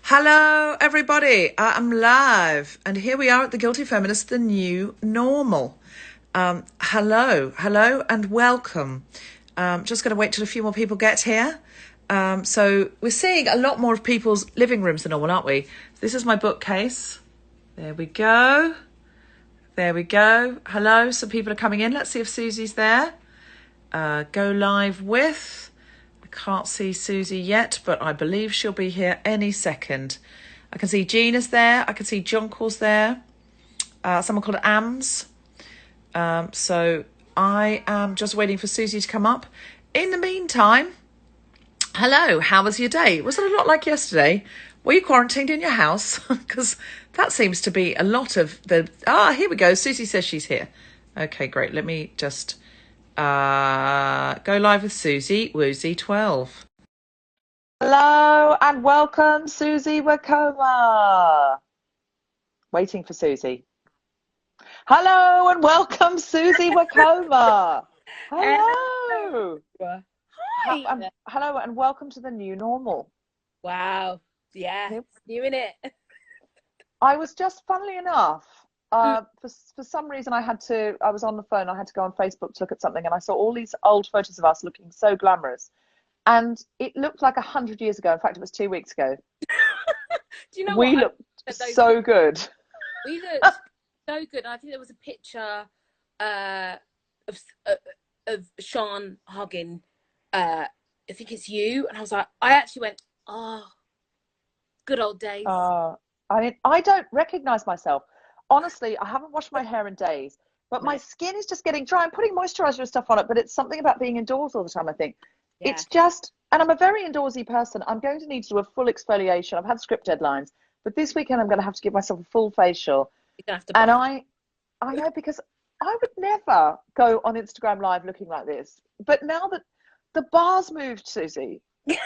Hello, everybody. I'm live, and here we are at the Guilty Feminist, the new normal. Hello, and welcome. Just going to wait till a few more people get here. So we're seeing a lot more of people's living rooms than normal, aren't we? This is my bookcase. There we go. Hello, some people are coming in. Let's see if Susie's there. Go live with. I can't see Susie yet, but I believe she'll be here any second. I can see Gina's there. I can see Jonkel's there. Someone called Ams. So I am just waiting for Susie to come up. In the meantime, hello, how was your day? Was it a lot like yesterday? Were you quarantined in your house? Because that seems to be a lot of the... here we go. Susie says she's here. Okay, great. Let me just... go live with Susie, Woozy12. Hello and welcome, Susie Wokoma. Waiting for Susie. Hello and welcome, Susie Wokoma. Hello. Hi. Hello and welcome to the new normal. Wow. Yeah, new in it. I was just, funnily enough, for some reason I was on the phone, I had to go on Facebook to look at something, and I saw all these old photos of us looking so glamorous. And it looked like 100 years ago. In fact, it was 2 weeks ago. Do you know we looked so good. We looked so good. I think there was a picture of Sean hugging, I think it's you. And I was like, I actually went, oh, good old days. I don't recognize myself. Honestly, I haven't washed my hair in days, but my skin is just getting dry. I'm putting moisturizer and stuff on it, but it's something about being indoors all the time, I think. Yeah. It's just, and I'm a very indoorsy person. I'm going to need to do a full exfoliation. I've had script deadlines, but this weekend I'm going to have to give myself a full facial. You're gonna have to and I know, because I would never go on Instagram Live looking like this. But now that the bar's moved, Susie. The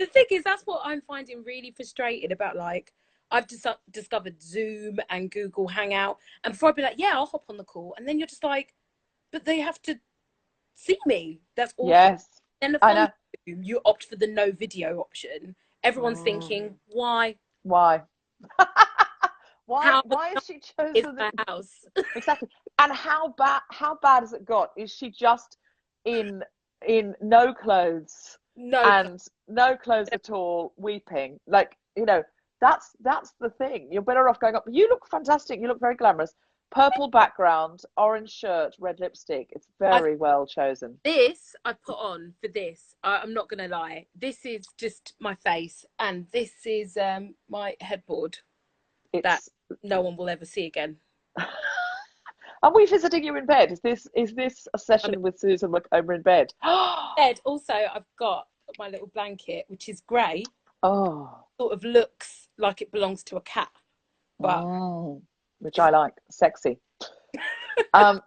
thing is, that's what I'm finding really frustrating about, like, I've just discovered Zoom and Google Hangout, and before I'd be like, yeah, I'll hop on the call, and then you're just like, but they have to see me. That's all. Yes. Then I know. You opt for the no video option. Everyone's thinking, why? Why has she chosen the house? Exactly. And how bad has it got? Is she just in no clothes? No clothes at all, weeping? Like, you know, that's the thing. You're better off going up. You look fantastic. You look very glamorous. Purple background, orange shirt, red lipstick. It's very well chosen. This I put on for this. I'm not gonna lie. This is just my face, and this is my headboard that no one will ever see again. Are we visiting you in bed? Is this a session with Susan Wokoma in bed? Bed. Also, I've got my little blanket, which is grey. Oh. Sort of looks like it belongs to a cat, but which I like. Sexy. Again,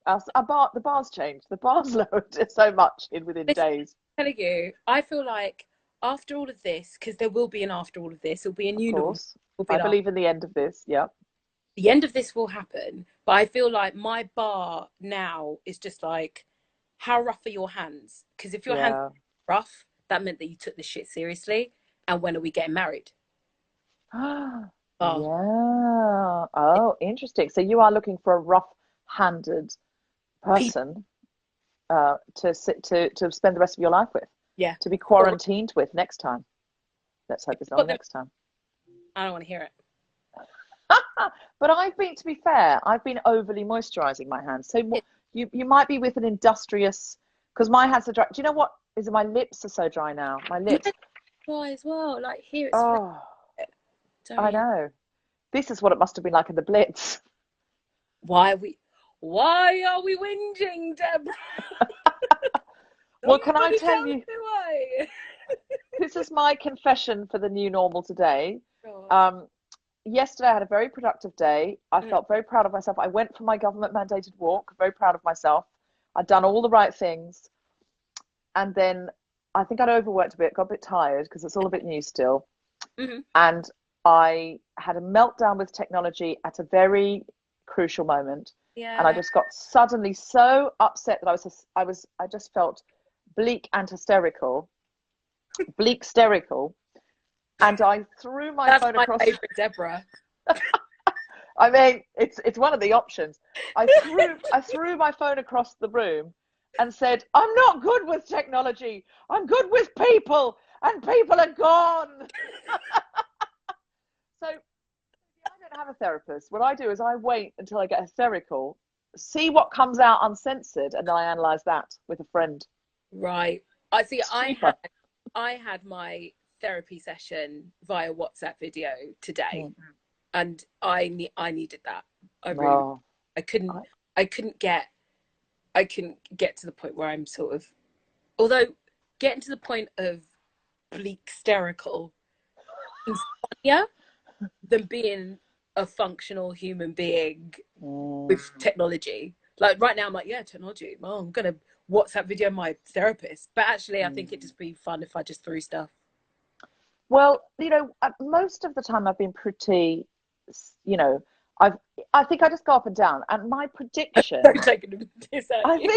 the bar's changed. The bar's lowered so much within days. I'm telling you, I feel like after all of this, because there will be an after all of this, it'll be a new normal. I believe in the end of this. Yeah. The end of this will happen, but I feel like my bar now is just like, how rough are your hands? Because if your hands are rough, that meant that you took this shit seriously. And when are we getting married? Yeah. Oh, interesting. So you are looking for a rough-handed person to spend the rest of your life with. Yeah. To be quarantined with next time. Let's hope it's not next time. I don't want to hear it. But to be fair, I've been overly moisturizing my hands. So you might be with an industrious, because my hands are dry. Do you know what? Is my lips are so dry now. My lips dry as well. Like here it's I know. This is what it must have been like in the Blitz. Why are we whinging, Deborah? Well, can I tell you? This is my confession for the new normal today. Yesterday I had a very productive day. I felt very proud of myself. I went for my government mandated walk, very proud of myself. I'd done all the right things. And then I think I'd overworked a bit, got a bit tired because it's all a bit new still. And I had a meltdown with technology at a very crucial moment. Yeah. And I just got suddenly so upset that I just felt bleak and hysterical. bleaksterical, and I threw my That's phone my across. favourite, Deborah. I mean, it's one of the options. I threw my phone across the room and said, "I'm not good with technology. I'm good with people, and people are gone." So I don't have a therapist. What I do is I wait until I get hysterical, see what comes out uncensored, and then I analyze that with a friend. Right. I see. Cheaper. I had my therapy session via WhatsApp video today, Mm. and I needed that. I really, Oh, I couldn't get to the point where I'm sort of, although getting to the point of bleaksterical is funnier than being a functional human being with technology. Like right now, I'm like, yeah, technology. Well, I'm gonna WhatsApp video my therapist, but actually, I think it'd just be fun if I just threw stuff. well, most of the time I've been pretty, you know, I think I just go up and down. And my prediction, Don't take it piss out I you.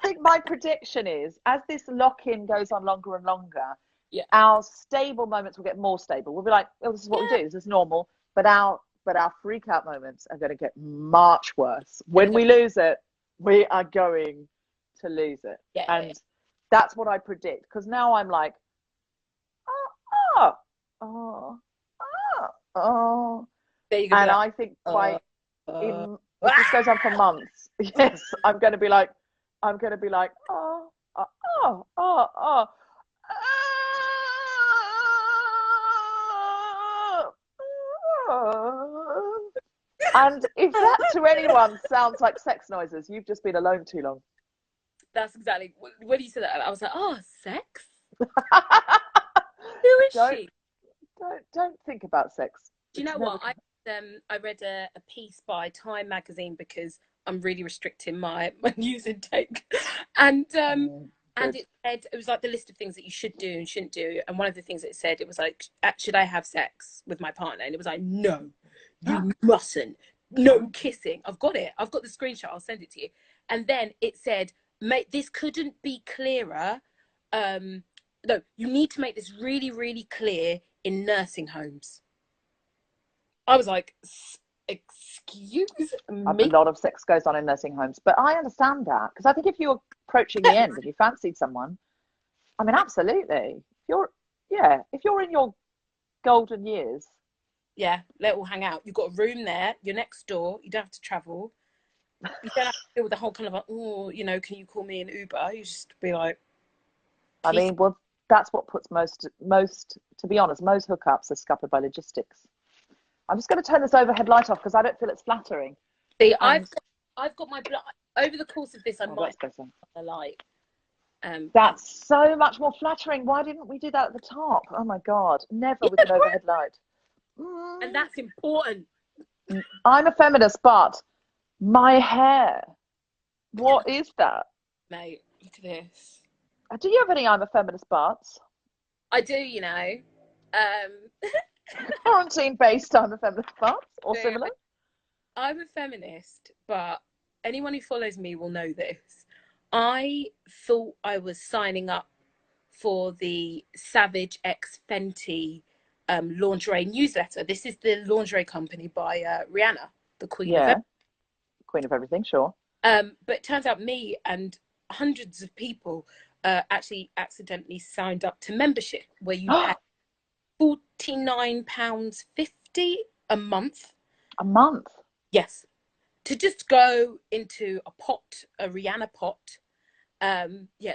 think my prediction is, as this lock-in goes on longer and longer, Yeah. our stable moments will get more stable. We'll be like, oh, this is what we do. This is normal. But our freak out moments are going to get much worse. When we lose it, we are going to lose it. Yeah. And that's what I predict. Because now I'm like, oh, oh, oh, oh. There you go. And I think if this goes on for months, yes, I'm going to be like, oh, oh, oh, oh, oh. And if that to anyone sounds like sex noises, you've just been alone too long. That's exactly when you said that. I was like, oh, sex. Who is she? Don't think about sex. Do you know what? I read a piece by Time magazine because I'm really restricting my news intake, and it said, it was like the list of things that you should do and shouldn't do, and one of the things that it said, it was like, should I have sex with my partner? And it was like, no, you mustn't. No kissing. I've got the screenshot. I'll send it to you. And then it said, mate, this couldn't be clearer. No, you need to make this really, really clear in nursing homes. I was like, excuse me? A lot of sex goes on in nursing homes, but I understand that, because I think if you're approaching the end and you fancied someone, I mean, absolutely. If you're in your golden years, yeah, let it all hang out. You've got a room there. You're next door. You don't have to travel. You don't have to deal with the whole kind of like, oh, can you call me an Uber? You just be like, I mean, well, that's what puts most, to be honest, most hookups are scuppered by logistics. I'm just going to turn this overhead light off because I don't feel it's flattering. See, I've got my blood over the course of this. I might put the light. That's so much more flattering. Why didn't we do that at the top? Oh my God, never with an overhead light. And that's important. I'm a feminist, but my hair, what is that? Mate, look at this. Do you have any I'm a feminist buts? I do, Quarantine-based I'm a feminist buts or similar? I'm a feminist, but anyone who follows me will know this. I thought I was signing up for the Savage X Fenty lingerie newsletter. This is the lingerie company by Rihanna, the Queen of Everything. Queen of Everything, sure. But it turns out me and hundreds of people actually accidentally signed up to membership, where you pay £49.50 a month. A month? Yes. To just go into a Rihanna pot.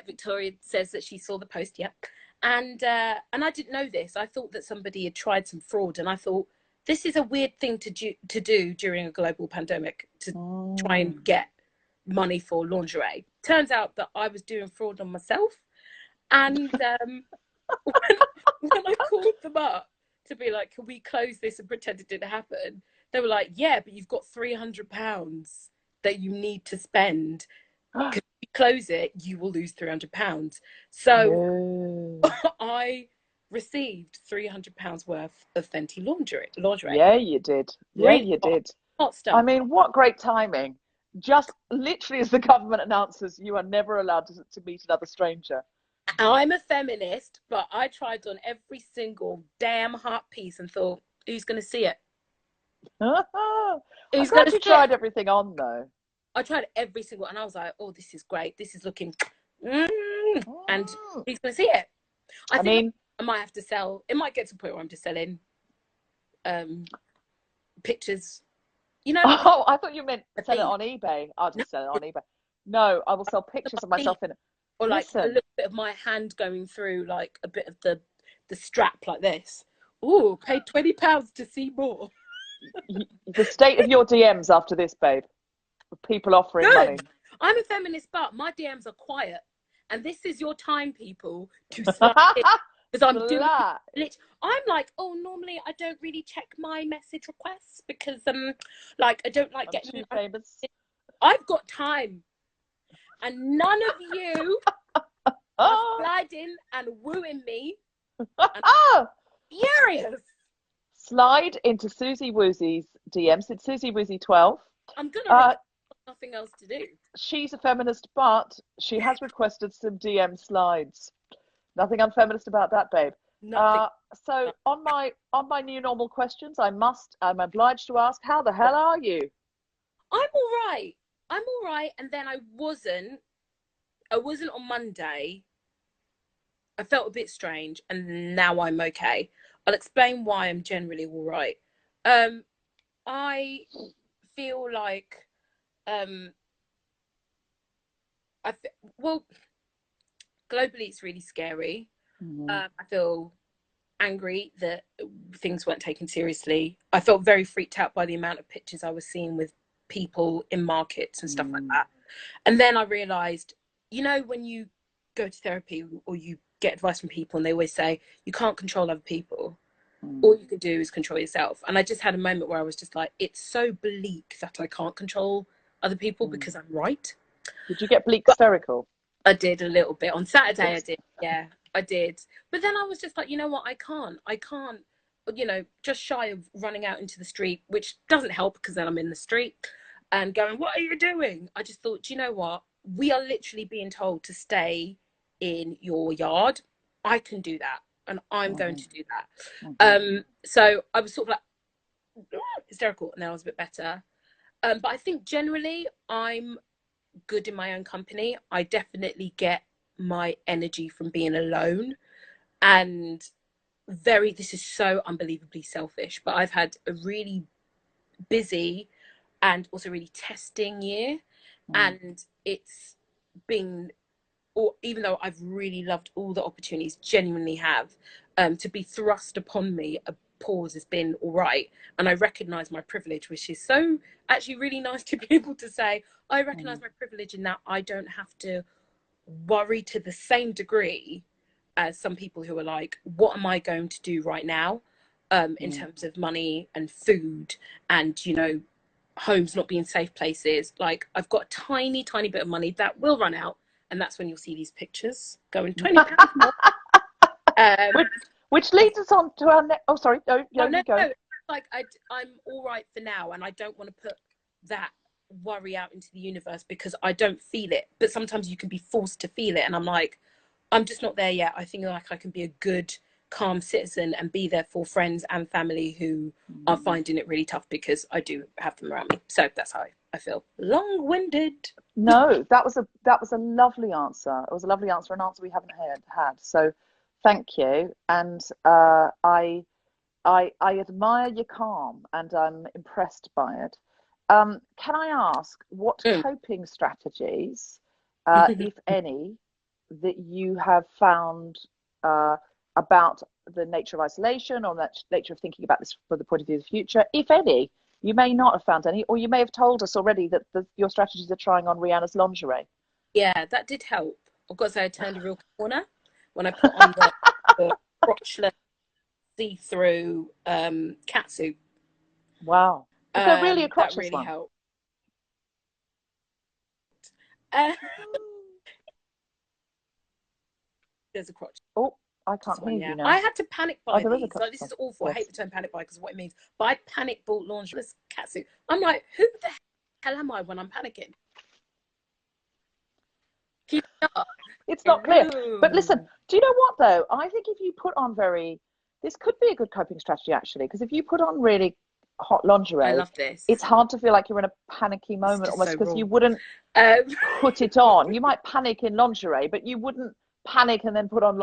Victoria says that she saw the post, and I didn't know this. I thought that somebody had tried some fraud, and I thought, this is a weird thing to do during a global pandemic, to try and get money for lingerie. Turns out that I was doing fraud on myself, and when I called them up to be like, can we close this and pretend it didn't happen, they were like, yeah, but you've got £300 that you need to spend. If you close it, you will lose £300. So I received £300 worth of Fenty lingerie. Yeah, you did. Really you did. Hot stuff. I mean, what great timing. Just literally as the government announces you are never allowed to meet another stranger. I'm a feminist, but I tried on every single damn heart piece and thought, who's going to see it? I'm Who's going glad to you see it? tried everything on, though. I tried every single, and I was like, oh, this is great. This is looking, and who's going to see it? I think mean, I might have to sell. It might get to the point where I'm just selling pictures. You know, like, oh, I thought you meant a sell it thing. on eBay. I'll just sell it on eBay. No, I will sell pictures of myself in it. Or like a Listen, little bit of my hand going through like a bit of the strap like this. Ooh, paid £20 to see more. the state of your DMs after this, babe. People offering money. Good. I'm a feminist, but my DMs are quiet. And this is your time, people, to slide in. Because I'm doing it. I'm like, oh, normally I don't really check my message requests because like I don't like getting too famous. I've got time. And none of you are sliding and wooing me. Furious. Slide into Susie Woozy's DMs. It's Susie Woozy 12. I'm gonna nothing else to do. She's a feminist, but she has requested some DM slides. Nothing unfeminist about that, babe. So on my new normal questions, I'm obliged to ask, how the hell are you? I'm all right. And then I wasn't on Monday. I felt a bit strange, and now I'm okay. I'll explain why I'm generally all right. I feel like well, globally it's really scary. I feel angry that things weren't taken seriously. I felt very freaked out by the amount of pictures I was seeing with people in markets and stuff like that. And then I realized, you know, when you go to therapy or you get advice from people and they always say you can't control other people, all you can do is control yourself. And I just had a moment where I was just like, it's so bleak that I can't control other people because I'm right. Did you get bleaksterical? I did a little bit on Saturday. I did, yeah, I did. But then I was just like, you know what, I can't, you know, just shy of running out into the street, which doesn't help because then I'm in the street and going, what are you doing? I just thought, you know what, we are literally being told to stay in your yard. I can do that, and I'm going to do that. So I was sort of like hysterical, and then I was a bit better. But I think generally I'm good in my own company. I definitely get my energy from being alone, and this is so unbelievably selfish, but I've had a really busy and also really testing year, and it's been, or even though I've really loved all the opportunities, genuinely have, to be thrust upon me, a pause has been all right. And I recognize my privilege, which is so actually really nice to be able to say, I recognize my privilege in that I don't have to worry to the same degree as some people who are like, what am I going to do right now, in terms of money and food and, you know, homes not being safe places. Like, I've got a tiny bit of money that will run out, and that's when you'll see these pictures going £20 more. Which leads us on to our next. Oh, sorry. No, you go. No. Like, I'm all right for now, and I don't want to put that worry out into the universe because I don't feel it. But sometimes you can be forced to feel it, and I'm like, I'm just not there yet. I think like I can be a good, calm citizen and be there for friends and family who are finding it really tough, because I do have them around me. So that's how I feel. Long-winded. No, that was a lovely answer. It was a lovely answer, an answer we haven't had. So thank you. And I admire your calm, and I'm impressed by it. Can I ask what coping strategies, if any, that you have found about the nature of isolation, or that nature of thinking about this from the point of view of the future, if any? You may not have found any, or you may have told us already that your strategies are trying on Rihanna's lingerie. Yeah, that did help. I've got to say, I turned a real corner when I put on the crotchless see-through catsuit. Wow. Is there really a crotchless that really one? Helped. There's a crotch. Oh, I can't hear you now. I had to panic buy these. Like, this one. is awful. Yes. I hate the term panic buy because of what it means. But I panic bought lingerie's catsuit. I'm like, who the hell am I when I'm panicking? Keep it up. it's not clear. But Ooh. listen, do you know what though? I think if you put on this could be a good coping strategy actually, because if you put on really hot I lingerie, love this. it's hard to feel like you're in a panicky It's moment just almost, so because you raw. wouldn't Um, put it on. You might panic in lingerie, but you wouldn't panic and then put on